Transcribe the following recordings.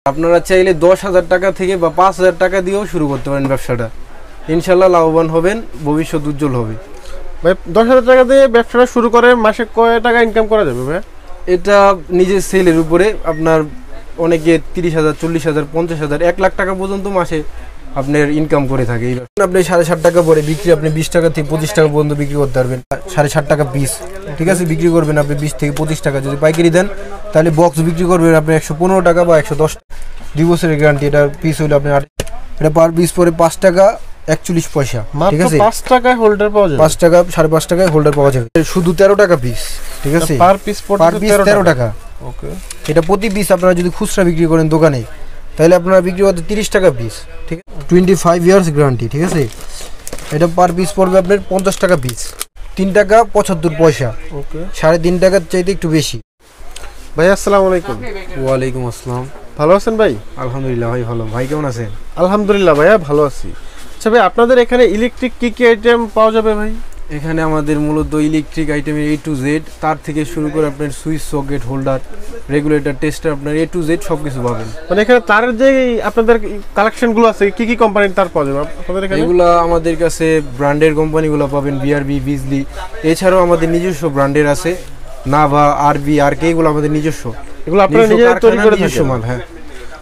আপনারা চাইলে 10,000 টাকা থেকে বা 5,000 টাকা দিয়েও শুরু করতে পারেন ব্যবসাটা। ইনশাল্লাহ লাভবান হবেন, ভবিষ্যৎ উজ্জ্বল হবে। ভাই 10,000 টাকা দিয়ে ব্যবসাটা শুরু করে মাসে কয় টাকা ইনকাম করা যাবে ভাই? এটা নিজের সেলের উপরে আপনার অনেকে 30,000, 40,000, 50,000, 1 লাখ টাকা পর্যন্ত মাসে আপনার ইনকাম করে থাকে। আপনি 7.5 টাকা পরে বিক্রি, আপনি 20 টাকা থেকে 25 টাকা পর্যন্ত বিক্রি করতে পারবেন। 7.5 টাকা পিস, ঠিক আছে, বিক্রি করবেন আপনি 20 থেকে 25 টাকা। যদি পাইকারি দেন তাহলে বক্স বিক্রি করবেন আপনি 115 টাকা বা 110 টাকা। 2 বছরের গ্যারান্টি। এটা পিস হইলে আপনি এটা পার পিস পরে 5 টাকা 41 পয়সা, ঠিক আছে। 5 টাকায় হোল্ডার পাওয়া যাবে। 5 টাকা 5.5 টাকায় হোল্ডার পাওয়া যাবে। শুধু 13 টাকা পিস, ঠিক আছে, পার পিস 13 টাকা। ওকে, এটা প্রতি পিস আপনারা যদি খুচরা বিক্রি করেন দোকানে তাহলে আপনারা বিক্রি করতে 30 টাকা পিস, ঠিক আছে। 25 ইয়ার্স গ্যারান্টি, ঠিক আছে। এটা পার পিস পড়বে আপনার 50 টাকা পিস, 3 টাকা 75 পয়সা। ওকে, 3.5 টাকার চাইতে একটু বেশি। ভাই আসসালামু আলাইকুম। ওয়ালাইকুম আসসালাম। ভালো আছেন ভাই? আলহামদুলিল্লাহ ভাই ভালো। ভাই কেমন আছেন? আলহামদুলিল্লাহ ভাইয়া ভালো আছি। আচ্ছা ভাই, আপনাদের এখানে ইলেকট্রিক কি কি আইটেম পাওয়া যাবে ভাই? এখানে আমাদের মূলত ইলেকট্রিক আইটেমের A to Z, তার থেকে শুরু করে আপনার switch, socket, holder, regulator, tester, আপনার A to Z সব কিছু পাবেন। মানে এখানে তারের যে আপনাদের কালেকশনগুলো আছে কি কি কোম্পানির তার পাওয়া যাবে আপনাদের এখানে? এগুলো আমাদের কাছে ব্র্যান্ডের কোম্পানিগুলো পাবেন, BRB, বিজলি। এছাড়াও আমাদের নিজস্ব ব্র্যান্ডের আছে, নাভা, RB, RK, এগুলো আমাদের নিজস্ব। এগুলো আপনারা নিজেরা তৈরি করে নিজস্ব মাল। হ্যাঁ,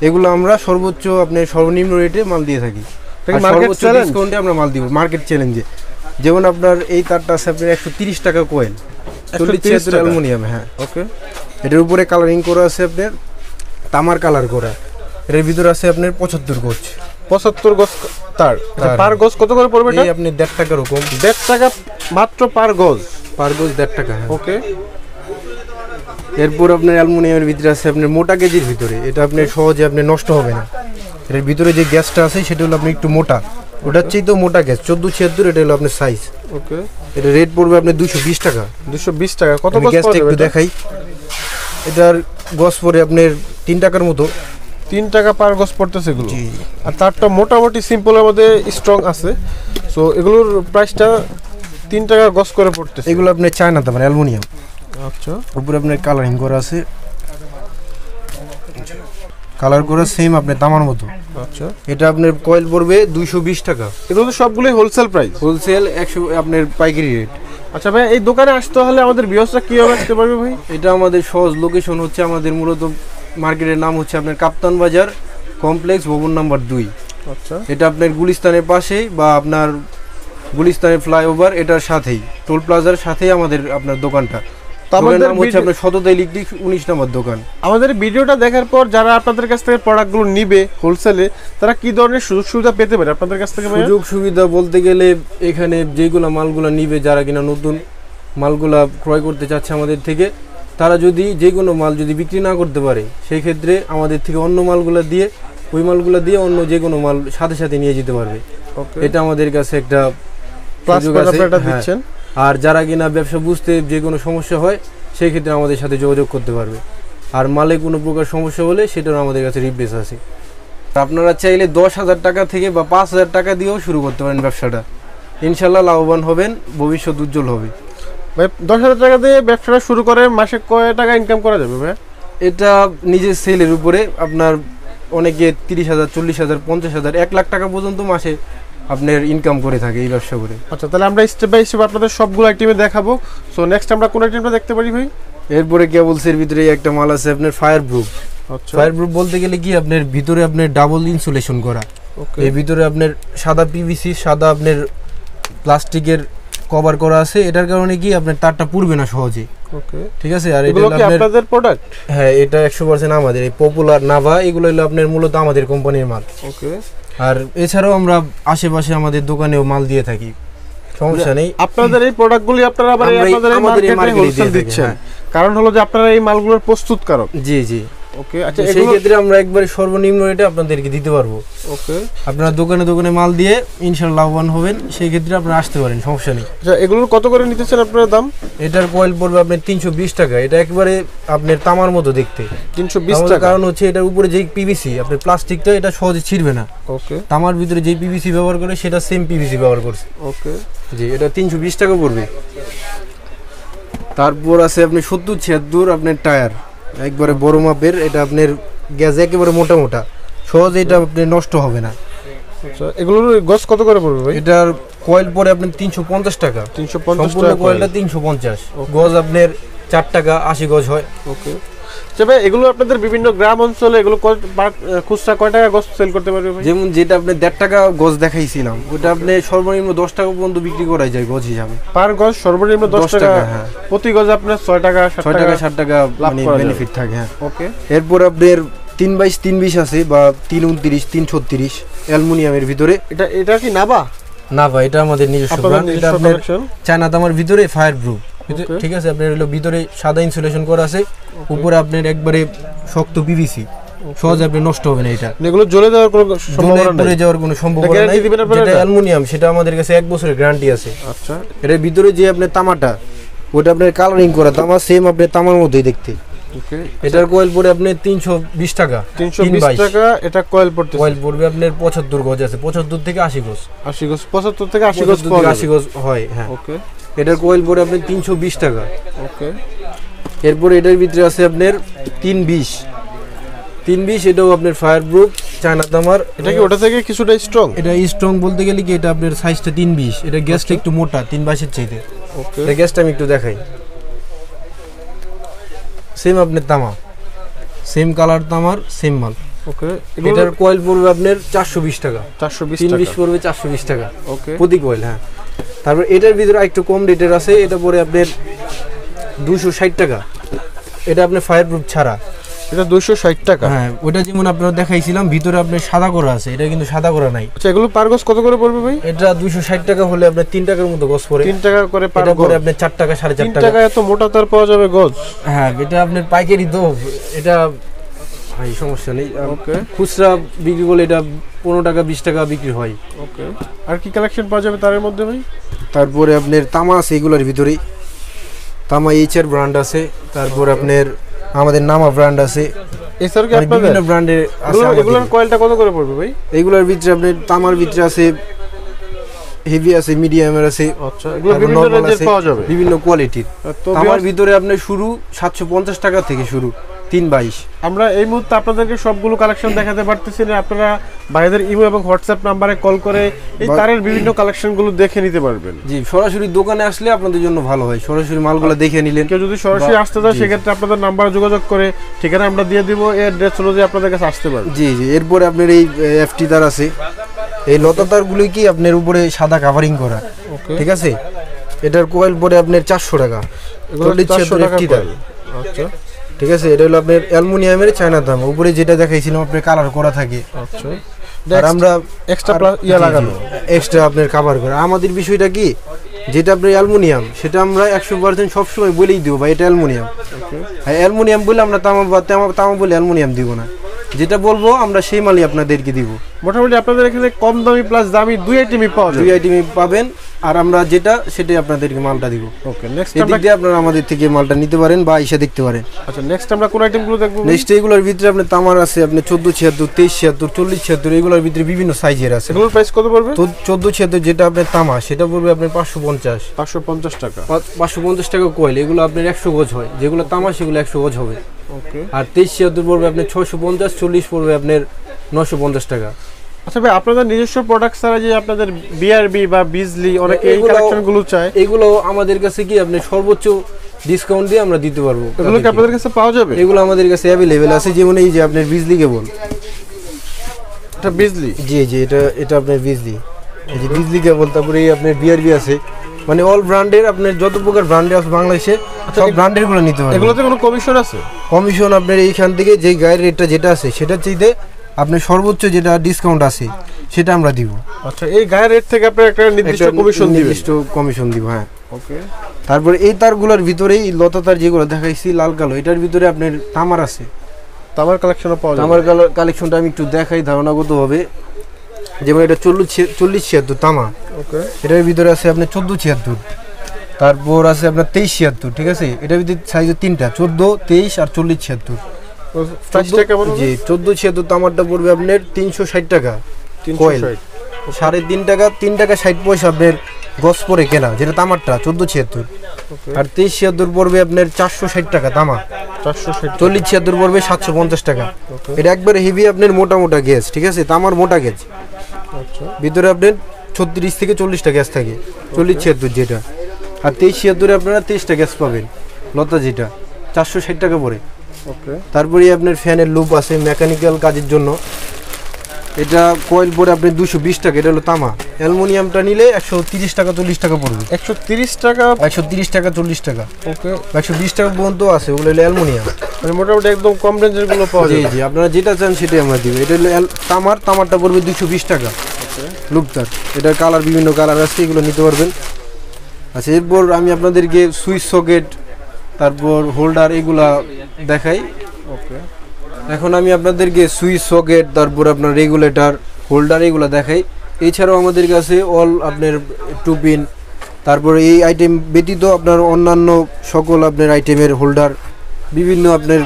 এগুলো আমরা সর্বোচ্চ আপনার সর্বনিম্ন রেটে মাল দিয়ে থাকি। সর্বোচ্চ ডিসকাউন্টে আমরা মাল দিব মার্কেট চ্যালেঞ্জে। যেমন আপনার এই তারটা আছে আপনার 130 টাকা কয়েল, 40 অ্যালুমিনিয়াম। হ্যাঁ, ওকে। এটার উপরে কালারিং করা আছে আপনার তামার কালার করা। এর ভিতরে আছে আপনার 75 গজ। 75 গজ তার। পার গজ কত করে পড়বে এটা? এই আপনি 1.5 টাকা রকম। 1.5 টাকা মাত্র পার গজ? পার গজ 1.5 টাকা। ওকে। এরপর আপনার অ্যালুমিনিয়ামের ভিতরে আছে আপনার মোটা গেজের ভিতরে। এটা আপনার সহজে আপনি নষ্ট হবে না। এর ভিতরে যে গ্যাসটা আছে সেটা হলো আপনি একটু মোটা, ওটার চেয়ে তো মোটা গ্যাস 1476। এটা হলো আপনার সাইজ। ওকে। এটা রেট পড়বে আপনার 220 টাকা। 220 টাকা। কত গজ গ্যাসটা একটু দেখাই। এটার গজ পড়ে আপনার 3 টাকার মতো। 3 টাকা পার গজ পড়তেছে এগুলো। আর তারটা মোটামুটি সিম্পলের মধ্যে স্ট্রং আছে। সো এগুলোর প্রাইসটা 3 টাকা গজ করে পড়তেছে। এগুলো আপনি চায়না তার অ্যালুমিনিয়াম। আচ্ছা। উপরে আপনার কালারিং করা আছে, কালার করা সেম আপনার তামার মতো। আচ্ছা। এটা আপনার কয়েল পড়বে 220 টাকা। এগুলো তো সবগুলোই হোলসেল প্রাইস? হোলসেল 100 আপনার পাইকারি রেট। আচ্ছা ভাই, এই দোকানে আসতে হলে আমাদের ভিউয়ার্সরা কিভাবে আসতে পারবে ভাই? এটা আমাদের সহজ লোকেশন হচ্ছে, আমাদের মূলত মার্কেটের নাম হচ্ছে আপনার কাপ্তান বাজার কমপ্লেক্স, ভবন নাম্বার 2। আচ্ছা। এটা আপনার গুলিস্তানের পাশেই বা আপনার গুলিস্তানের ফ্লাইওভার এটার সাথেই, টোল প্লাজার সাথেই আমাদের আপনার দোকানটা। আমাদের নাম হচ্ছে আপনার সততা ইলেকট্রিক, 19 নম্বর দোকান। আমাদের ভিডিওটা দেখার পর যারা আপনাদের কাছ থেকে প্রোডাক্টগুলো নিবে হোলসেলে, তারা কি ধরনের সুযোগ সুবিধা পেতে পারে আপনাদের কাছ থেকে? সুযোগ সুবিধা বলতে গেলে এখানে যেগুলো মালগুলো নিবে, যারা কিনা নতুন মালগুলা ক্রয় করতে চাচ্ছে আমাদের থেকে, তারা যদি যে কোনো মাল যদি বিক্রি না করতে পারে, সেই ক্ষেত্রে আমাদের থেকে অন্য মালগুলো দিয়ে, ওই মালগুলো দিয়ে অন্য যে কোনো মাল সাথে সাথে নিয়ে যেতে পারবে। এটা আমাদের কাছে একটা সুযোগ আছে। আর যারা কিনা ব্যবসা বুঝতে যে কোনো সমস্যা হয়, সেই ক্ষেত্রে আমাদের সাথে যোগাযোগ করতে পারবে। আর মালে কোনো প্রকার সমস্যা হলে সেটাও আমাদের কাছে রিপ্লেস আছে। আপনারা চাইলে 10,000 টাকা থেকে বা 5,000 টাকা দিয়েও শুরু করতে পারেন ব্যবসাটা। ইনশাল্লাহ লাভবান হবেন, ভবিষ্যৎ উজ্জ্বল হবে। ভাই 10,000 টাকা দিয়ে ব্যবসাটা শুরু করে মাসে কয় টাকা ইনকাম করা যাবে ভাই? এটা নিজের সেলের উপরে আপনার অনেকে 30,000, 40,000, 50,000, 1 লাখ টাকা পর্যন্ত মাসে আপনার ইনকাম করে থাকে এই ব্যবসা করে। আচ্ছা, তাহলে আমরা স্টেপ বাই স্টেপ আপনাদের সবগুলো আইটেমে দেখাবো। সো নেক্সট আমরা কোন আইটেমটা দেখতে পারি ভাই? এরপরে কেবলসের ভিতরে একটা মাল আছে আপনার ফায়ার প্রুফ। আচ্ছা। ফায়ার প্রুফ বলতে গেলে কি আপনার ভিতরে আপনার ডাবল ইনসুলেশন করা। ওকে। এর ভিতরে আপনার সাদা পিভিসি, সাদা আপনার প্লাস্টিকের কভার করা আছে। এটার কারণে কি আপনার তারটা পুড়বে না সহজে। ওকে, ঠিক আছে। আর এগুলো কি আপনাদের প্রোডাক্ট? হ্যাঁ, এটা 100% আমাদের। এই পপুলার, নাভা, এগুলো হলো আপনার মূলত আমাদের কোম্পানির মাল। ওকে। আর এছাড়াও আমরা আশেপাশে আমাদের দোকানেও মাল দিয়ে থাকি, সমস্যা নেই। আপনাদের এই প্রোডাক্টগুলি আপনারা আবার আমাদের এই মার্কেটে হোলসেল দিচ্ছেন, কারণ হলো যে আপনারা এই মালগুলোর প্রস্তুতকারক। জি জি। ওকে। আচ্ছা, সেই ক্ষেত্রে আমরা একবারে সর্বনিম্ন রেটে আপনাদেরকে দিতে পারবো। ওকে। আপনারা দোকানে দোকানে মাল দিয়ে ইনশাআল্লাহ লাভবান হবেন, সেই ক্ষেত্রে আপনারা আসতে পারেন, সমস্যা নেই। আচ্ছা, এগুলোর কত করে নিতেছেন আপনারা দাম? এটার কয়েল পড়বে আপনার 320 টাকা। এটা একবারে আপনার তামার মতো দেখতে। 320 টাকা। কারণ হচ্ছে এটার উপরে যেই পিভিসি, আপনার প্লাস্টিকটা, এটা সহজে ছিড়বে না। ওকে। তামার ভিতরে যেই পিভিসি ব্যবহার করে সেটা সেম পিভিসি ব্যবহার করছে। ওকে। জি, এটা 320 টাকা পড়বে। তারপর আছে আপনি 70-76 আপনার টায়ার, একবারে বড় মাপের। এটা আপনার গ্যাস একেবারে মোটা মোটা, সহজে এটা আপনি নষ্ট হবে না। আচ্ছা, এগুলোর গজ কত করে পড়বে ভাই? এটার কয়েল পরে আপনার 350 টাকা, 350 সম্পূর্ণ টাকা কয়েলটা 350, গজ আপনার 4 টাকা 80 গজ হয়। ওকে। আচ্ছা ভাই, এগুলো আপনাদের বিভিন্ন গ্রাম অঞ্চলে এগুলো খুচরা কয় টাকা গজ সেল করতে পারবে ভাই? যেমন যেটা আপনি 1.5 টাকা গজ দেখাইছিলাম, ওটা আপনি সর্বনিম্ন 10 টাকা পর্যন্ত বিক্রি করা যায় গজ হিসাবে। পার গজ সর্বনিম্ন 10 টাকা, হ্যাঁ। প্রতি গজ আপনার 6 টাকা 6 টাকা 60 টাকা মানে বেনিফিট থাকে। হ্যাঁ, ওকে। এরপর আপনার 3/22 320 আছে বা 329 336 অ্যালুমিনিয়ামের ভিতরে। এটা কি নাবা? না ভাই, এটা আমাদের নিজস্ব ব্র্যান্ড। এটা আপনার চায়না তামার ভিতরে ফায়ার প্রুফ, ঠিক আছে। আপনার হলো ভিতরে সাদা ইনসুলেশন করা আছে, উপরে আপনার একবারে শক্ত পিভিসি, সহজে আপনি নষ্ট হবে না। এটা এগুলো জ্বলে যাওয়ার কোনো সম্ভাবনা নেই, পড়ে যাওয়ার কোনো সম্ভাবনা নাই। যেটা অ্যালুমিনিয়াম সেটা আমাদের কাছে 1 বছরের গ্যারান্টি আছে। আচ্ছা, এর ভিতরে যে আপনার তামাটা, ওটা আপনার কালারিং করা তামা, সেম আপনার তামার মতোই দেখতে। ওকে। এটার কয়েল পড়ে আপনি 320 টাকা, 320 টাকা এটা কয়েল পড়তে। কয়েল পড়বে আপনার 75 গজ আছে, 75 থেকে 80 গজ। 80 গজ, 75 থেকে 80 গজ, 80 গজ হয়। হ্যাঁ, ওকে। এটার কয়েল পড়ে আপনি 320 টাকা। ওকে। এরপর এটার ভিতরে আছে আপনার 320, এটাও আপনার ফায়ার প্রুফ চায়না তামার। এটা কি ওটা থেকে কিছুটা স্ট্রং? এটা স্ট্রং বলতে গেলে কি, এটা আপনার সাইজটা 320, এটা গ্যাসটা একটু মোটা 322 এর চাইতে। ওকে। এটা গ্যাসটা আমি একটু দেখাই। সেম আপনার তামা, সেম কালার তামার, সেম মাল। ওকে। এটার কয়েল পড়বে আপনার 420 টাকা, 420 320 টাকা পড়বে 420 টাকা। ওকে। প্রতি কয়েল। হ্যাঁ, তারপর এটার ভিতরে একটু কম রেটের আছে, এটা পড়ে আপনার 260 টাকা। এটা আপনার ফায়ার প্রুফ ছাড়া, এটা 260 টাকা। হ্যাঁ, ওটা যেমন আপনারা দেখাইছিলাম ভিতরে আপনার সাদা করা আছে, এটা কিন্তু সাদা করা নাই। আচ্ছা, এগুলো পার গজ কত করে পড়বে ভাই? এটা 260 টাকা হলে আপনার 3 টাকার মতো গজ পড়ে। 3 টাকা করে পার গজ, আপনার 4 টাকা 4.5 3 টাকা। টাকা এত মোটা তার পাওয়া যাবে গজ? হ্যাঁ, এটা আপনার পাইকারি তো, এটা ভাই সমস্যা নেই। ওকে। খুচরা বিক্রি করলে এটা 15 টাকা 20 টাকা বিক্রি হয়। ওকে। আর কি কালেকশন পাওয়া যাবে তার মধ্যে ভাই? তারপরে আপনার তামা আছে, এগুলোর ভিতরেই তামা এইচআর ব্র্যান্ড আছে। তারপর আপনার আমাদের নামা ব্র্যান্ড আছে। এছাড়া কি আপনাদের বিভিন্ন ব্র্যান্ডের আছে। এগুলোর কয়েলটা কত করে পড়বে ভাই? এগুলোর ভিতরে আপনার তামার ভিতরে আছে হেভি আছে, মিডিয়ামের আছে। আচ্ছা, এগুলো বিভিন্ন রেঞ্জের পাওয়া যাবে, বিভিন্ন কোয়ালিটির। তামার ভিতরে আপনার শুরু 750 টাকা থেকে শুরু, 322। আমরা এই মুহূর্তে আপনাদেরকে সবগুলো কালেকশন দেখাতে পারতেছি না, আপনারা ভাইদের ইমো এবং হোয়াটসঅ্যাপ নাম্বারে কল করে এই তারের বিভিন্ন কালেকশনগুলো দেখে নিতে পারবেন। জি, সরাসরি দোকানে আসলে আপনাদের জন্য ভালো হয়, সরাসরি মালগুলো দেখে নিলেন। কেউ যদি সরাসরি আসতে চায় সেক্ষেত্রে আপনাদের নাম্বারে যোগাযোগ করে ঠিকানা আমরা দিয়ে দিব, এই অ্যাড্রেস অনুযায়ী আপনাদের কাছে আসতে পারবেন। জি জি। এরপরে আপনার এই এফটি তার আছে, এই লতা তারগুলো কি আপনার উপরে সাদা কাভারিং করা, ঠিক আছে। এটার কোয়েল পরে আপনার 400 টাকা, 400 টাকা এফটি তার। আচ্ছা, ঠিক আছে। এটা হলো আপনার অ্যালুমিনিয়ামের চায়না দাম, উপরে যেটা দেখাইছিলাম আপনার কালার করা থাকে। আচ্ছা, আর আমরা এক্সট্রা ইয়া লাগানো, এক্সট্রা আপনার কভার করে। আমাদের বিষয়টা কি, যেটা আপনার অ্যালুমিনিয়াম সেটা আমরা 100% সবসময় বলেই দিব ভাই এটা অ্যালুমিনিয়াম। অ্যালুমিনিয়াম বলে আমরা তামা বলে অ্যালুমিনিয়াম দিব না, যেটা বলবো আমরা সেই মালই আপনাদেরকে দিব। মোটামুটি আপনাদের এখানে কম দামি প্লাস দামি দুই আইটেমই পাওয়া যায়, দুই আইটেমই পাবেন। আর আমরা যেটা সেটাই আপনাদেরকে মালটা দিব। ওকে। নেক্সট এদিক দিয়ে আপনারা আমাদের থেকে মালটা নিতে পারেন বা এসে দেখতে পারেন। আচ্ছা, নেক্সট আমরা কোন আইটেমগুলো দেখব? নেক্সট এগুলোর ভিতরে আপনার তামার আছে আপনার 1476, 2376, 4076, এগুলোর ভিতরে বিভিন্ন সাইজের আছে। এগুলোর প্রাইস কত পড়বে? 1476 যেটা আপনার তামা সেটা পড়বে আপনার 550 টাকা। 550 টাকা কয়েল। এগুলো আপনার 100 গজ হয়, যেগুলো তামা সেগুলো 100 গজ হবে। ওকে। আর 2376 পড়বে আপনার 650, 40 পড়বে আপনার 950 টাকা। আচ্ছা ভাই, আপনাদের নিজস্ব প্রোডাক্ট ছাড়া যে আপনাদের বিআরবি বা বিজলি অনেকে এই কালেকশনগুলো চায়, এগুলো আমাদের কাছে কি আপনি সর্বোচ্চ ডিসকাউন্ট দিয়ে আমরা দিতে পারবো। এগুলো কি আপনাদের কাছে পাওয়া যাবে? এগুলো আমাদের কাছে অ্যাভেলেবেল আছে। যেমন এই যে আপনার বিজলি কেবল, এটা বিজলি। জি জি, এটা আপনার বিজলি, এই যে বিজলি কেবল। তারপরে এই আপনার বিআরবি আছে, মানে অল ব্র্যান্ডের আপনার যত প্রকার ব্র্যান্ডে আছে বাংলাদেশে সব ব্র্যান্ডের গুলো নিতে পারবেন। এগুলোতে কোনো কমিশন আছে? কমিশন আপনার এইখান থেকে যে গায়ের রেটটা যেটা আছে সেটার চাইতে আপনার সর্বোচ্চ যেটা ডিসকাউন্ট আছে সেটা আমরা দিব। আচ্ছা, এই গায়ের রেট থেকে আপনি একটা নির্দিষ্ট কমিশন দিবেন? নির্দিষ্ট কমিশন দিব, হ্যাঁ। ওকে। তারপরে এই তারগুলোর ভিতরেই লতা তার যেগুলো দেখাইছি লাল কালো, এটার ভিতরে আপনার তামার আছে। তামার কালেকশনও পাওয়া যায়? তামার কালেকশনটা আমি একটু দেখাই ধারণাগত হবে। যেমন এটা 4076 তামা। ওকে। এটার ভিতরে আছে আপনার 1476, তারপর আছে আপনার 2376, ঠিক আছে। এটার ভিতরে সাইজ তিনটা, 14, 23 আর 4076। প্রাইসটা কেমন? জি, 1476 তামারটা পড়বে আপনার 360 টাকা কয়েল, 3.5 টাকা, 3 টাকা 60 পয়সা আপনার গজ পরে কেনা, যেটা তামারটা 1476। আর 2376 পড়বে আপনার 460 টাকা তামা, 460 40-76 পড়বে 750 টাকা। ওকে এটা একবারে হেভি আপনার মোটা মোটা গ্যাস, ঠিক আছে, তামার মোটা গ্যাস, আচ্ছা ভিতরে আপনার 36 থেকে 40টা গ্যাস থাকে, 40-76 যেটা। আর 23-76 আপনারা 23টা গ্যাস পাবেন লতা, যেটা 460 টাকা পড়ে। ওকে তারপরে আপনার ফ্যানের লুপ আছে মেকানিক্যাল কাজের জন্য, এটা কয়েল পরে আপনার 220 টাকা, এটা হলো তামা। অ্যালুমিনিয়ামটা নিলে 130 টাকা 40 টাকা পড়বে, 130 টাকা 130 টাকা 40 টাকা, ওকে 120 টাকা পর্যন্ত আছে, ওগুলো হলো অ্যালুমিনিয়াম। মানে মোটামুটি একদম কম রেঞ্জের গুলো পাওয়া জি যায়। জি, আপনারা যেটা চান সেটাই আমরা দিব। এটা হলো তামারটা পড়বে 220 টাকা লুপটার, এটার কালার বিভিন্ন কালার আছে, এগুলো নিতে পারবেন। আচ্ছা, এরপর আমি আপনাদেরকে সুইচ সকেট, তারপর হোল্ডার এগুলা দেখাই। ওকে এখন আমি আপনাদেরকে সুইচ সকেট, তারপর আপনার রেগুলেটর, হোল্ডার এগুলো দেখাই। এছাড়াও আমাদের কাছে অল আপনার টুপিন, তারপর এই আইটেম ব্যতীত আপনার অন্যান্য সকল আপনার আইটেমের হোল্ডার, বিভিন্ন আপনার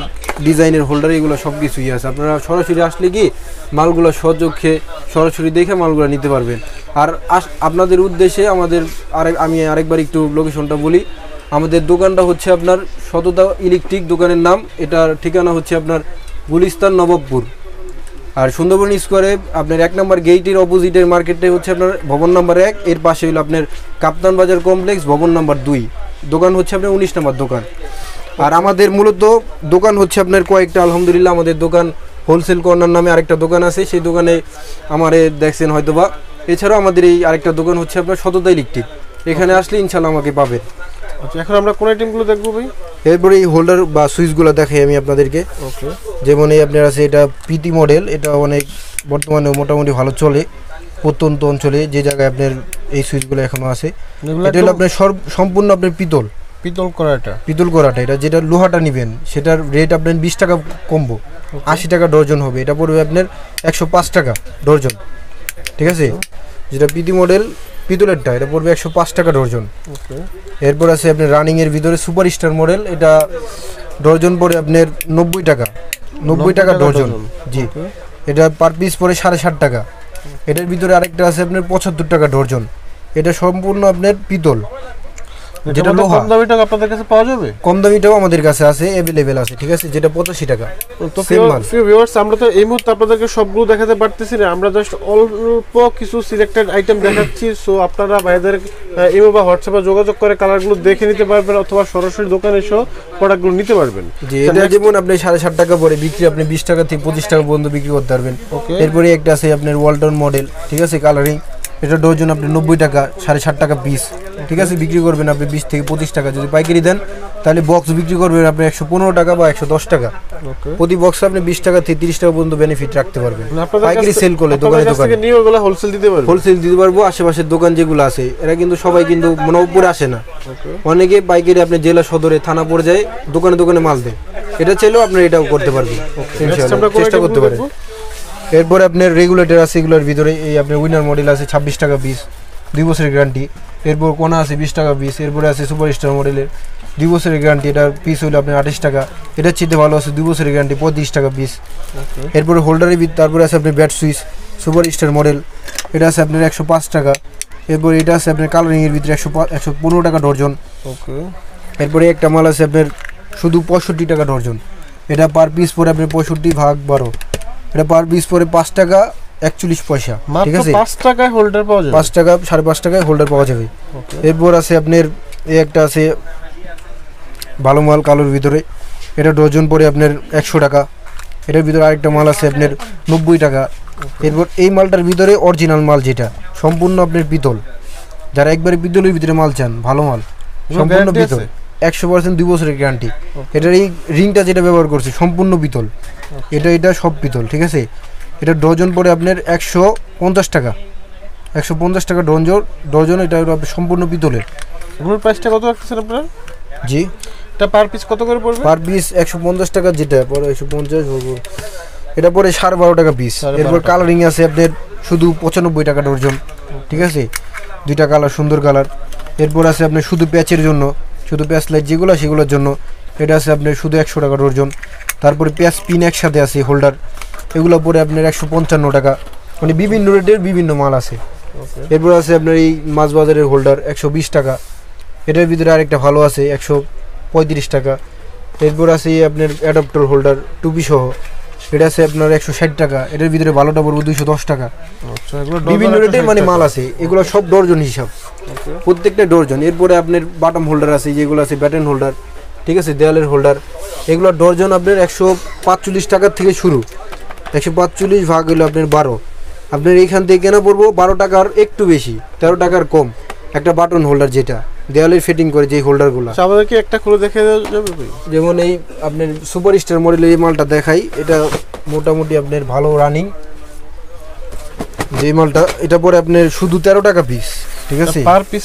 ডিজাইনের হোল্ডার, এগুলো সব কিছুই আছে। আপনারা সরাসরি আসলে কি মালগুলো সচক্ষে সরাসরি দেখে মালগুলো নিতে পারবেন। আর আপনাদের উদ্দেশ্যে আমি আরেকবার একটু লোকেশনটা বলি। আমাদের দোকানটা হচ্ছে আপনার সততা ইলেকট্রিক, দোকানের নাম। এটার ঠিকানা হচ্ছে আপনার গুলিস্তান, নবাবপুর। আর সুন্দরবন স্কোয়ারে আপনার 1 নম্বর গেটের অপোজিটের মার্কেটটাই হচ্ছে আপনার ভবন নাম্বার 1, এর পাশে হলো আপনার কাপ্তান বাজার কমপ্লেক্স, ভবন নাম্বার 2। দোকান হচ্ছে আপনার 19 নম্বর দোকান। আর আমাদের মূলত দোকান হচ্ছে আপনার কয়েকটা, আলহামদুলিল্লাহ আমাদের দোকান হোলসেল কর্নার নামে আরেকটা দোকান আছে, সেই দোকানে আমারে দেখছেন হয়তোবা। এছাড়াও আমাদের এই আরেকটা দোকান হচ্ছে আপনার সততা ইলেকট্রিক, এখানে আসলে ইনশাল্লাহ আমাকে পাবেন। আচ্ছা, এখন আমরা কোন আইটেমগুলো দেখবো ভাই? এরপরে এই হোল্ডার বা সুইচগুলো দেখাই আমি আপনাদেরকে। ওকে যেমন এই আপনার আছে এটা পিটি মডেল, এটা অনেক বর্তমানে মোটামুটি ভালো চলে প্রত্যন্ত অঞ্চলে, যে জায়গায় আপনার এই সুইচগুলো এখনো আছে। এটা হলো আপনার সম্পূর্ণ আপনার পিতল করা, এটা পিতল করাটা। এটা যেটা লোহাটা নেবেন সেটার রেট আপনার 20 টাকা কমবো, 80 টাকা ডর্জন হবে। এটা পড়বে আপনার 105 টাকা ডর্জন, ঠিক আছে। যেটা পিটি মডেল পিতলেরটা, এটা পড়বে 105 টাকা ডর্জন। ওকে এরপর আছে আপনার রানিংয়ের ভিতরে সুপার স্টার মডেল, এটা ডর্জন পড়ে আপনার 90 টাকা, 90 টাকা ডর্জন। জি, এটা পার পিস পড়ে 7.5 টাকা। এটার ভিতরে আরেকটা আছে আপনার 75 টাকা ডর্জন, এটা সম্পূর্ণ আপনার পিতল, যেটা লোহা। কম দামি টাকা আপনাদের কাছে পাওয়া যাবে? কম দামিটাও আমাদের কাছে আছে, অ্যাভেলেবেল আছে, ঠিক আছে, যেটা 85 টাকা। তো সেম মাল। ভিউয়ার্স, আমরা তো এই মুহূর্তে আপনাদেরকে সবগুলো দেখাতে পারতেছি না, আমরা জাস্ট অল্প কিছু সিলেক্টেড আইটেম দেখাচ্ছি। সো আপনারা ভাইদের ইমো বা হোয়াটসঅ্যাপে যোগাযোগ করে কালারগুলো দেখে নিতে পারবেন, অথবা সরাসরি দোকানে এসেও প্রোডাক্টগুলো নিতে পারবেন। যে এটা যেমন আপনি 7.5 টাকা পরে বিক্রি, আপনি 20 টাকা থেকে 25 টাকা পর্যন্ত বিক্রি করতে পারবেন। ওকে এরপরে একটা আছে আপনার ওয়ালটন মডেল, ঠিক আছে, কালারিং, এটা ডজন আপনি 90 টাকা, 7.5 টাকা পিস, ঠিক আছে, বিক্রি করবেন আপনি 20 থেকে 25 টাকা। যদি পাইকারি দেন তাহলে বক্স বিক্রি করবেন আপনি 115 টাকা বা 110 টাকা। ওকে প্রতি বক্সে আপনি 20 টাকা থেকে 30 টাকা পর্যন্ত বেনিফিট রাখতে পারবেন। আপনাদের পাইকারি কাছে- সেল করলে দোকানে আপনাদের কাছ দোকানে থেকে নিয়ে ওগুলো হোলসেল দিতে পারবেন? হোলসেল দিতে পারবো। আশেপাশের দোকান যেগুলো আছে এরা কিন্তু সবাই কিন্তু উপরে আসে না, ওকে অনেকে পাইকারি আপনি জেলা সদরে থানা পর্যায়ে দোকানে দোকানে মাল দেয়। এটা চাইলেও আপনারা এটাও করতে পারবেন, ইনশাআল্লাহ, আমরা কোন চেষ্টা করতে আইটেমগুলো পারেন। দেখবো? এরপরে আপনার রেগুলেটর আছে, এগুলোর ভিতরে এই আপনার উইনার মডেল আছে 26 টাকা পিস, 2 বছরের গ্যারান্টি। এরপর কোনা আছে 20 টাকা পিস। এরপরে আছে সুপার স্টার মডেলের 2 বছরের গ্যারান্টি, এটার পিস হলো আপনার 28 টাকা। এটার চেয়ে ভালো আছে 2 বছরের গ্যারান্টি, 35 টাকা পিস। এরপরে হোল্ডারের তারপরে আছে আপনার bat switch super star model, এটা আছে আপনার 105 টাকা। এরপর এটা আছে আপনার কালারিংয়ের ভিতরে 115 টাকা ডর্জন। ওকে এরপরে একটা মাল আছে আপনার শুধু 65 টাকা ডর্জন, এটা পার পিস পরে আপনার 65 ভাগ 12, এটা পার পিস পরে 5 টাকা 41 পয়সা, ঠিক মাত্র আছে। 5 টাকায় হোল্ডার পাওয়া যাবে? 5 টাকা 5.5 টাকায় হোল্ডার পাওয়া যাবে। ওকে এরপর আছে আপনার এই একটা আছে ভালো মাল কালোর ভিতরে, এটা ডজন পরে আপনার 100 টাকা। এটার ভিতরে আরেকটা মাল আছে আপনার 90 টাকা। এরপর এই মালটার ভিতরে অরিজিনাল মাল, যেটা সম্পূর্ণ আপনার পিতল, যারা একবারে পিতলের ভিতরে মাল চান, ভালো মাল, সম্পূর্ণ guarantee পিতল, আছে? 100% 2 বছরের গ্যারান্টি। এটার এই রিংটা যেটা ব্যবহার করছে সম্পূর্ণ পিতল, এটা সব পিতল, ঠিক আছে। এটা ডজন পরে আপনার 150 টাকা, 150 টাকা ডজন। এটা হলো আপনার সম্পূর্ণ পিতলের। এগুলোর প্রাইসটা কত রাখতেছেন আপনারা? জি, এটা পার পিস কত করে পড়বে? পার পিস 150 টাকা, যেটা পরে 150 বলবো, এটা পরে 12.5 টাকা পিস। 12.5 এরপর কালারিং আছে আপনার শুধু 95 টাকা ডর্জন, ঠিক আছে, 2টা কালার, সুন্দর কালার। এরপর আছে আপনার শুধু প্যাচের জন্য, শুধু প্যাচ লাইট যেগুলো সেগুলোর জন্য, এটা আছে আপনার শুধু 100 টাকা ডর্জন। তারপরে প্যাচ পিন একসাথে আছে হোল্ডার, এগুলো পরে আপনার 155 টাকা, মানে বিভিন্ন রেটের বিভিন্ন মাল আছে। এরপর আছে আপনার এই মাছ বাজারের হোল্ডার 120 টাকা। এটার ভিতরে আরেকটা ভালো আছে 135 টাকা। এরপর আছে আপনার অ্যাডাপ্টার হোল্ডার টুপি সহ, এটা আছে আপনার 160 টাকা। এটার ভিতরে ভালোটা পড়বো 210 টাকা। আচ্ছা, এগুলো বিভিন্ন রেটের মানে মাল আছে, এগুলো সব ডর্জন হিসাব, প্রত্যেকটা ডর্জন। এরপরে আপনার বাটাম হোল্ডার আছে, যেগুলো আছে ব্যাটন হোল্ডার, ঠিক আছে, দেওয়ালের হোল্ডার, এগুলো ডর্জন আপনার 145 টাকার থেকে শুরু। 145 ভাগ হলো আপনার 12, আপনার এইখান থেকে কেনা পড়বো 12 টাকার একটু বেশি, 13 টাকার কম একটা বাটন হোল্ডার, যেটা দেওয়ালের ফিটিং করে যেই হোল্ডারগুলো। আমাদেরকে একটা খুলে দেখে যাবে ভাই? যেমন এই আপনার সুপার স্টার মডেলের এই মালটা দেখাই, এটা মোটামুটি আপনার ভালো রানিং যে মালটা, এটা পরে আপনার শুধু 13 টাকা পিস, ঠিক আছে, পার পিস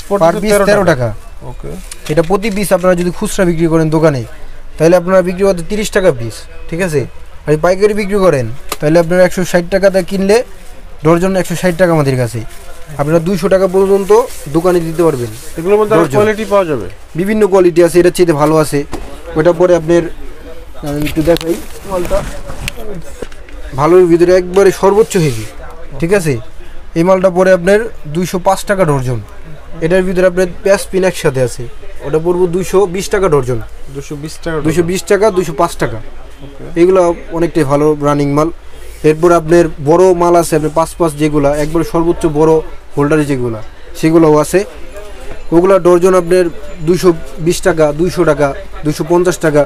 13 টাকা। ওকে, এটা প্রতি পিস আপনারা যদি খুচরা বিক্রি করেন দোকানে, তাহলে আপনারা বিক্রি করতে 30 টাকা পিস, ঠিক আছে। আর পাইকারি বিক্রি করেন তাহলে আপনারা 160 টাকাতে কিনলে ডর্জন 160 টাকা আমাদের কাছে, আপনারা 200 টাকা পর্যন্ত দোকানে দিতে পারবেন। এগুলোর মধ্যে কোয়ালিটি পাওয়া যাবে, বিভিন্ন কোয়ালিটি আছে, এটা চেয়ে ভালো আছে। ওইটা পরে আপনার একটু দেখাই মালটা, ভালোর ভিতরে একবারে সর্বোচ্চ হেভি, ঠিক আছে। এই মালটা পরে আপনার 205 টাকা ডর্জন। এটার ভিতরে আপনার প্যাস পিন একসাথে আছে, ওটা পড়বো 220 টাকা ডর্জন। 220 টাকা, 220 টাকা, 205 টাকা। এগুলো অনেকটাই ভালো রানিং মাল। এরপর আপনার বড় মাল আছে, আপনার 5 যেগুলো একবারে সর্বোচ্চ বড় হোল্ডারে যেগুলো, সেগুলোও আছে। ওগুলো ডর্জন আপনার 220 টাকা, 200 টাকা, 250 টাকা,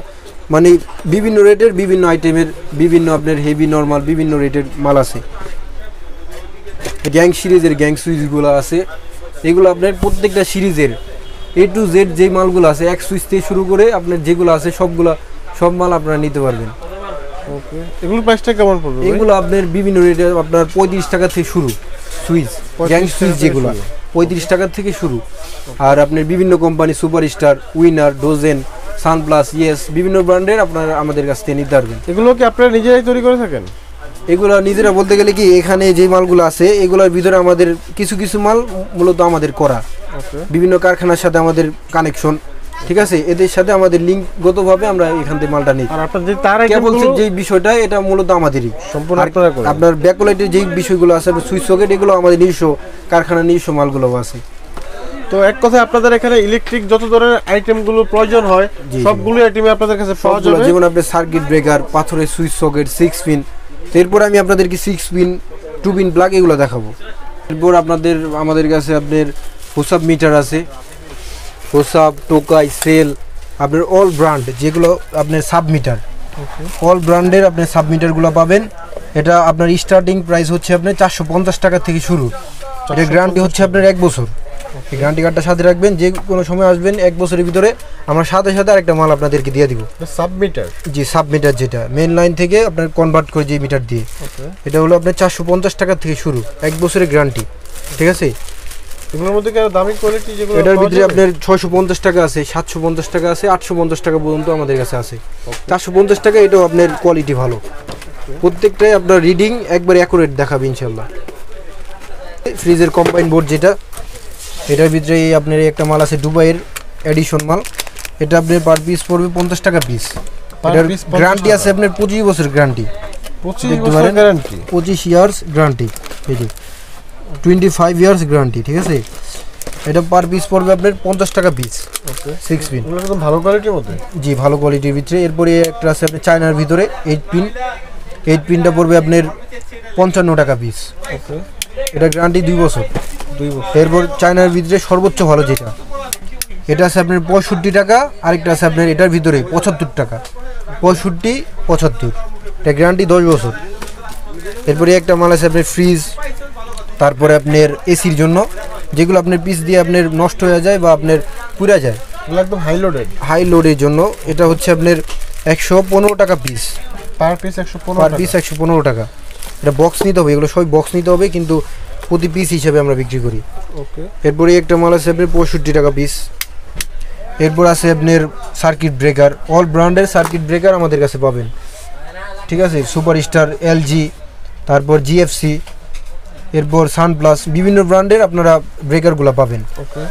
মানে বিভিন্ন রেটের বিভিন্ন আইটেমের বিভিন্ন আপনার হেভি নর্মাল বিভিন্ন রেটের মাল আছে। গ্যাং সিরিজের গ্যাং সুইচগুলো আছে, এগুলো আপনার প্রত্যেকটা সিরিজের A to Z যে মালগুলো আছে, এক সুইচ থেকে শুরু করে আপনার যেগুলো আছে সব মাল আপনারা নিতে পারবেন। ওকে, এগুলোর প্রাইসটা কেমন পড়বে? এগুলো আপনার বিভিন্ন রেটে, আপনার 35 টাকা থেকে শুরু সুইচ, গ্যাং সুইচ যেগুলো 35 টাকা থেকে শুরু। আর আপনার বিভিন্ন company superstar, winner, ডোজেন, Sunplus, yes, বিভিন্ন ব্র্যান্ডের আপনারা আমাদের কাছ থেকে নিতে পারবেন। এগুলো কি আপনারা নিজেরাই তৈরি করে থাকেন? এগুলো নিজেরা বলতে গেলে কি, এখানে যে মালগুলো আছে এগুলোর ভিতরে আমাদের কিছু মাল মূলত আমাদের করা, বিভিন্ন কারখানার সাথে আমাদের কানেকশন, ঠিক আছে, এদের সাথে আমাদের লিঙ্কগতভাবে আমরা এখান থেকে মালটা নিই। আর আপনার যে তার বলছে যে বিষয়টা, এটা মূলত আমাদেরই সম্পূর্ণ আপনারা করেন। আপনার ব্যাকলাইটের যে বিষয়গুলো আছে, সুইচ সকেট, এগুলো আমাদের নিজস্ব কারখানা, নিজস্ব মালগুলো আছে। তো এক কথায় আপনাদের এখানে ইলেকট্রিক যত ধরনের আইটেমগুলো প্রয়োজন হয় সবগুলো আইটেম আপনাদের কাছে পাওয়া যাবে। যেমন আপনার সার্কিট ব্রেকার, পাথরের সুইচ সকেট, 6 পিন। এরপর আমি আপনাদেরকে 6 পিন, 2 পিন প্লাগ এগুলো দেখাবো। এরপর আমাদের কাছে আপনার হোসাব মিটার আছে, হোসাব, টোকাই, সেল, আপনার অল ব্র্যান্ড যেগুলো আপনার সাব মিটার, অল ব্র্যান্ডের আপনার সাব মিটারগুলো পাবেন। এটা আপনার স্টার্টিং প্রাইস হচ্ছে আপনার 450 টাকা থেকে শুরু। এটা গ্যারান্টি হচ্ছে আপনার 1 বছর। এই গ্যারান্টি কার্ডটা সাথে রাখবেন, যে কোনো সময় আসবেন 1 বছরের ভিতরে আমরা সাথে আরেকটা মাল আপনাদেরকে দিয়ে দিব। সাবমিটার, জি, সাবমিটার, যেটা মেন লাইন থেকে আপনার কনভার্ট করে যে মিটার দিয়ে, এটা হলো আপনার 450 টাকা থেকে শুরু, 1 বছরের গ্যারান্টি, ঠিক আছে। এগুলোর মধ্যে কি আরো দামি কোয়ালিটি যেগুলো? এটার ভিতরে আপনার 650 টাকা আছে, 750 টাকা আছে, 850 টাকা পর্যন্ত আমাদের কাছে আছে। 450 টাকা, এটাও আপনার কোয়ালিটি ভালো, প্রত্যেকটাই আপনার রিডিং একবার অ্যাকুরেট দেখাবে ইনশাল্লাহ। ফ্রিজের কম্বাইন বোর্ড যেটা, এটার ভিতরে আপনার একটা মাল আছে দুবাইয়ের এডিশন মাল, এটা আপনার পার পিস পড়বে 50 টাকা পিস। এটার গ্যারান্টি আছে আপনার 25 বছর গ্যারান্টি, 25 ইয়ার্স গ্যারান্টি, এই যে 25 ইয়ার্স গ্যারান্টি, ঠিক আছে। এটা পার পিস পড়বে আপনার 50 টাকা পিস। ওকে, 6 পিন, একদম ভালো কোয়ালিটির মধ্যে, জি, ভালো কোয়ালিটির ভিতরে। এরপরে একটা আছে আপনার চায়নার ভিতরে 8 পিন, 8 পিনটা পড়বে আপনার 55 টাকা পিস। ওকে, এটা গ্যারান্টি 2 বছর। এরপর চায়নার ভিতরে সর্বোচ্চ ভালো যেটা, এটা আছে আপনার 65 টাকা, আরেকটা আছে আপনার এটার ভিতরে 75 টাকা, 65, 75, এটা গ্যারান্টি 10 বছর। এরপরে একটা মাল আছে আপনার ফ্রিজ, তারপরে আপনার এসির জন্য, যেগুলো আপনার পিস দিয়ে আপনার নষ্ট হয়ে যায় বা আপনার পুড়ে যায়, একদম হাই লোডের জন্য। এটা হচ্ছে আপনার 115 টাকা পিস, পার পিস 115 টাকা। এটা বক্স নিতে হবে, এগুলো সবই বক্স নিতে হবে, কিন্তু প্রতি পিস হিসেবে আমরা বিক্রি করি। ওকে, এরপরে একটা মাল আছে আপনার 65 টাকা পিস। এরপর আছে আপনার সার্কিট ব্রেকার, অল ব্র্যান্ডের সার্কিট ব্রেকার আমাদের কাছে পাবেন, ঠিক আছে, সুপারস্টার, এলজি, তারপর জিএফসি, এরপর সানপ্লাস, বিভিন্ন ব্র্যান্ডের আপনারা ব্রেকারগুলো পাবেন। ওকে,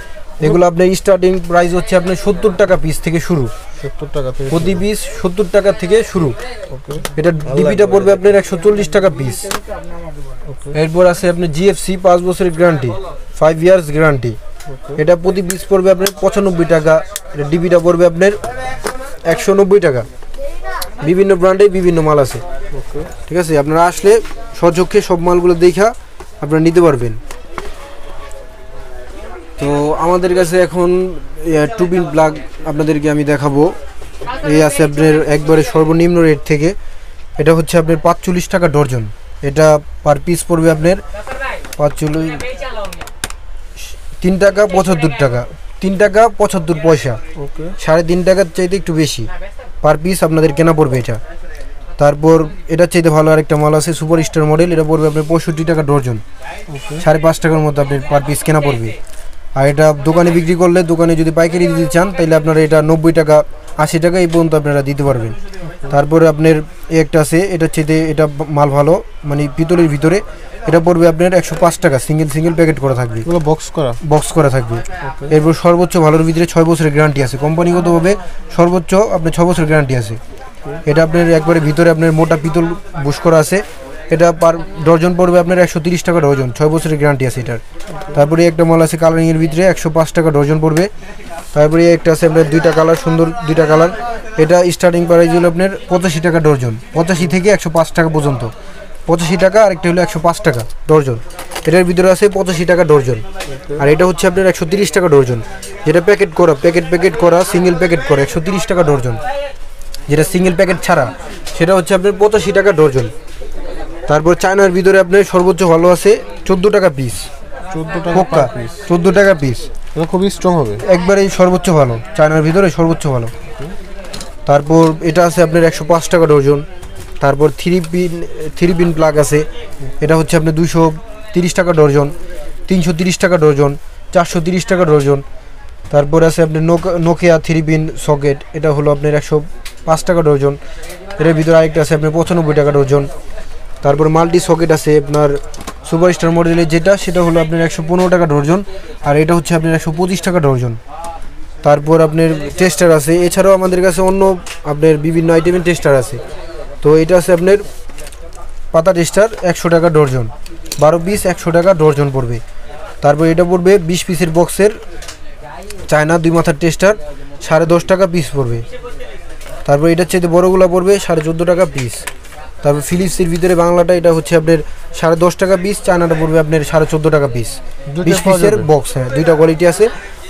এগুলো আপনার স্টার্টিং প্রাইস হচ্ছে আপনার 70 টাকা পিস থেকে শুরু, 70 টাকা থেকে প্রতি পিস 70 টাকা থেকে শুরু। ওকে, এটা ডিপিটা পড়বে আপনার 140 টাকা পিস। এরপর আছে আপনার জিএফসি, 5 বছরের গ্যারান্টি, 5 ইয়ার্স গ্যারান্টি, এটা প্রতি পিস পড়বে আপনার 95 টাকা। এটা ডিপিটা পড়বে আপনার 190 টাকা। বিভিন্ন ব্র্যান্ডে বিভিন্ন মাল আছে, ওকে। ঠিক আছে। আপনারা আসলে সচক্ষে সব মালগুলো দেখা আপনারা নিতে পারবেন। তো আমাদের কাছে এখন টুবিন প্লাগ আপনাদেরকে আমি দেখাবো। এই আছে আপনার একবারে সর্বনিম্ন রেট থেকে, এটা হচ্ছে আপনার 45 টাকা ডর্জন। এটা পার পিস পড়বে আপনার 3 টাকা 75 টাকা, 3 টাকা 75 পয়সা, ওকে। 3.5 টাকার চাইতে একটু বেশি পার পিস আপনাদের কেনা পড়বে এটা। তারপর এটার চাইতে ভালো আরেকটা মাল আছে সুপার স্টার মডেল, এটা পড়বে আপনার 65 টাকা ডর্জন, 5.5 টাকার মতো আপনার পার পিস কেনা পড়বে। আর এটা দোকানে বিক্রি করলে, দোকানে যদি পাইকারি দিতে চান তাহলে আপনারা এটা 90 টাকা 80 টাকা এই পর্যন্ত আপনারা দিতে পারবেন। তারপরে আপনার একটা আছে, এটার চাইতে এটা মাল ভালো, মানে পিতলের ভিতরে, এটা পড়বে আপনার 105 টাকা, সিঙ্গেল প্যাকেট করা থাকবে, এগুলো বক্স করা থাকবে। এরপর সর্বোচ্চ ভালোর ভিতরে 6 বছরের গ্যারান্টি আছে, কোম্পানিগতভাবে সর্বোচ্চ আপনার 6 বছরের গ্যারান্টি আছে। এটা আপনার একবারে ভিতরে আপনার মোটা পিতল বুশ করা আছে, এটা পার ডর্জন পড়বে আপনার 130 টাকা ডর্জন, 6 বছরের গ্যারান্টি আছে এটার। তারপরে একটা মাল আছে কালারিংয়ের ভিতরে, 105 টাকা ডর্জন পড়বে। তারপরে একটা আছে আপনার 2টা কালার, সুন্দর 2টা কালার, এটা স্টার্টিং প্রাইস হলো আপনার 85 টাকা ডর্জন, 85 থেকে 105 টাকা পর্যন্ত। 85 টাকা, আর একটা হলো 105 টাকা ডর্জন। এটার ভিতরে আছে 85 টাকা ডর্জন, আর এটা হচ্ছে আপনার 130 টাকা ডর্জন, যেটা প্যাকেট করা সিঙ্গেল প্যাকেট করা 130 টাকা ডর্জন। যেটা সিঙ্গেল প্যাকেট ছাড়া সেটা হচ্ছে আপনার 85 টাকা ডর্জন। তারপর চায়নার ভিতরে আপনার সর্বোচ্চ ভালো আছে 14 টাকা পিস, 14 টাকা পিস, এটা খুবই স্ট্রং হবে, একবারে সর্বোচ্চ ভালো, চায়নার ভিতরে সর্বোচ্চ ভালো। তারপর এটা আছে আপনার 105 টাকা ডর্জন। তারপর থ্রি পিন প্লাগ আছে, এটা হচ্ছে আপনার 230 টাকা ডর্জন, 330 টাকা ডর্জন, 430 টাকা ডর্জন। তারপর আছে আপনার নোকিয়া থ্রি পিন সকেট, এটা হলো আপনার 105 টাকা ডর্জন। এর ভিতরে আরেকটা আছে আপনার 95 টাকা ডর্জন। তারপর মাল্টি সকেট আছে আপনার সুপার স্টার মডেলের যেটা, সেটা হলো আপনার 115 টাকা ডর্জন, আর এটা হচ্ছে আপনার 125 টাকা ডর্জন। তারপর আপনার টেস্টার আছে, এছাড়াও আমাদের কাছে অন্য আপনার বিভিন্ন আইটেমের টেস্টার আছে। তো এটা আছে আপনার পাতা টেস্টার 100 টাকা ডর্জন, 12 পিস 100 টাকা ডর্জন পড়বে। তারপর এটা পড়বে 20 পিসের বক্সের চায়না 2 মাথার টেস্টার, 10.5 টাকা পিস পড়বে। তারপর এটার চাইতে বড়গুলো পড়বে 14.5 টাকা পিস। তারপর ফিলিপসের ভিতরে বাংলাটা, এটা হচ্ছে আপনার 10.5 টাকা পিস, চায়নাটা পড়বে আপনার 14.5 টাকা পিস। 20 পিসের বক্স, হ্যাঁ 2টা কোয়ালিটি আছে।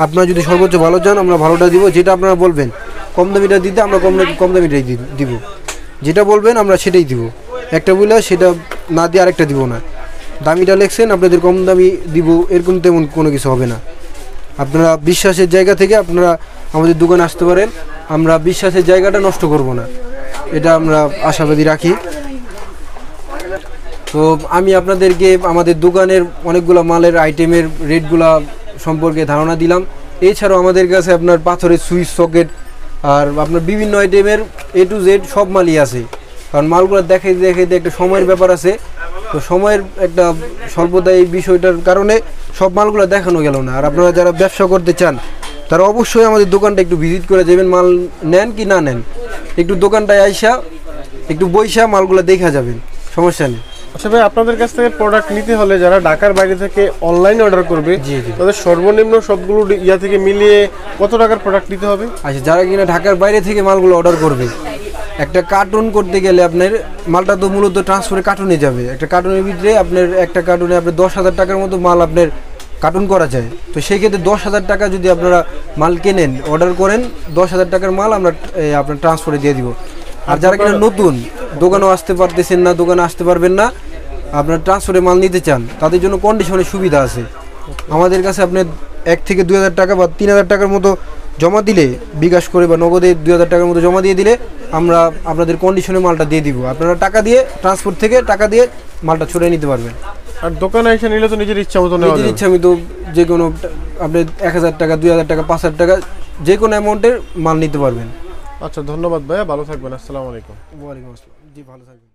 আপনারা যদি সর্বোচ্চ ভালো চান আমরা ভালোটা দিব, যেটা আপনারা বলবেন কম দামিটা দিতে আমরা কম দামিটাই দিব, যেটা বলবেন আমরা সেটাই দিব। একটা বলে সেটা না দিয়ে আরেকটা দিব না, দামিটা লেখছেন আপনাদের কম দামি দিব, এরকম তেমন কোনো কিছু হবে না। আপনারা বিশ্বাসের জায়গা থেকে আপনারা আমাদের দোকানে আসতে পারেন, আমরা বিশ্বাসের জায়গাটা নষ্ট করব না, এটা আমরা আশাবাদী রাখি। তো আমি আপনাদেরকে আমাদের দোকানের অনেকগুলো মালের আইটেমের রেটগুলা সম্পর্কে ধারণা দিলাম। এছাড়াও আমাদের কাছে আপনার পাথরের সুইচ সকেট আর আপনার বিভিন্ন আইটেমের A to Z সব মালই আছে, কারণ মালগুলো দেখাইতে একটা সময়ের ব্যাপার আছে। তো সময়ের একটা স্বল্পতা এই বিষয়টার কারণে সব মালগুলো দেখানো গেল না। আর আপনারা যারা ব্যবসা করতে চান তারা অবশ্যই আমাদের দোকানটা একটু ভিজিট করে যাবেন, মাল নেন কি না নেন একটু দোকানটায় আইসা একটু বইসা মালগুলো দেখা যাবেন, সমস্যা নেই। আচ্ছা ভাই, আপনাদের কাছ থেকে প্রোডাক্ট নিতে হলে যারা ঢাকার বাইরে থেকে অনলাইনে অর্ডার করবে, তাদের সর্বনিম্ন সবগুলো ইয়া থেকে মিলিয়ে কত টাকার প্রোডাক্ট নিতে হবে? আচ্ছা, যারা কিনা ঢাকার বাইরে থেকে মালগুলো অর্ডার করবে, একটা কার্টুন করতে গেলে আপনার মালটা তো মূলত ট্রান্সফারে কার্টুনে যাবে। একটা কার্টুনের ভিতরে আপনার একটা কার্টুনে আপনার 10,000 টাকার মতো মাল আপনার কার্টুন করা যায়। তো সেই ক্ষেত্রে 10,000 টাকা যদি আপনারা মাল কেনেন, অর্ডার করেন, 10,000 টাকার মাল আমরা আপনার ট্রান্সফারে দিয়ে দিব। আর যারা কিনা নতুন দোকানেও আসতে পারতেছেন না, দোকানে আসতে পারবেন না, আপনার ট্রান্সফারে মাল নিতে চান, তাদের জন্য কন্ডিশনের সুবিধা আছে। আমাদের কাছে আপনার 1 থেকে 2,000 টাকা বা 3,000 টাকার মতো জমা দিলে, বিকাশ করে বা নগদে 2,000 টাকার মতো জমা দিয়ে দিলে আমরা আপনাদের কন্ডিশনে মালটা দিয়ে দিব। আপনারা টাকা দিয়ে ট্রান্সপোর্ট থেকে টাকা দিয়ে মালটা ছড়িয়ে নিতে পারবেন। আর দোকানে এসে নিলে তো নিজের ইচ্ছা মতো নেওয়া যাবে। নিজের ইচ্ছা মতো যে কোনো আপনি 1,000 টাকা, 2,000 টাকা, 5,000 টাকা যে কোনো অ্যামাউন্টের মাল নিতে পারবেন। আচ্ছা, ধন্যবাদ ভাইয়া, ভালো থাকবেন। আসসালামু আলাইকুম। ওয়ালাইকুম আসসালাম। জি, ভালো থাকবেন।